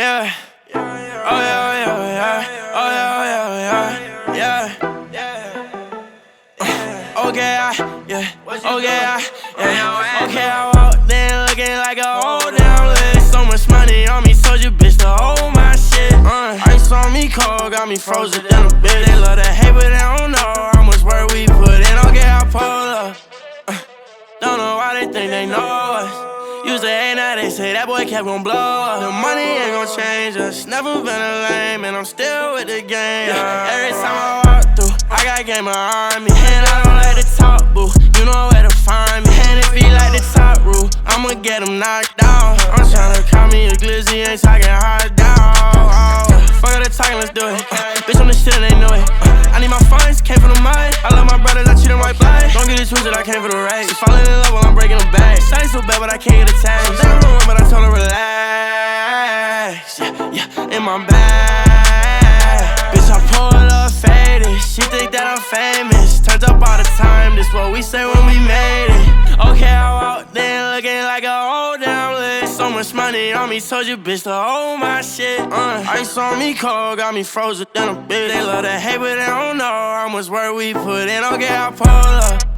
yeah. Oh yeah, oh yeah, oh yeah. Oh yeah, oh yeah, oh yeah. Okay, okay, I walked in looking like a old damn list. So much money on me, told you bitch to hold my shit. Ice on me cold, got me frozen in a bit. They love to hate, but they don't know how much work we put in. Okay, I pull up. Don't know why they think they know us. Used to hate, now they say that boy kept gon' blow up. The money ain't gon' change us. Never been a lame, and I'm still with the game. Every time I walk through, I got game behind me. And I don't like to talk, boo. You know where to find me. And if he like the top rule, I'ma get him knocked down. I'm tryna call me a glizzy, ain't talking hard down. Fuck all the talking, let's do it. Bitch, on the shit and they know it. I need my funds, came from the mud. I love my brothers, I treat them right blood. Don't get it twisted, I came for the race. She falling in love while I'm breaking them back. Shawty so bad, but I can't get attached. She's in the room, but I told her relax. Yeah, in my bag. Bitch, I pull up faded. She think that I'm famous. Turns up all the time, this what we say when we made it. Okay, I walked in looking like a old damn list. So much money on me, told you bitch to hold my shit. Ice on me cold, got me frozen in a bit. They love to hate, but they don't know how much work we put in. Okay, I pull up.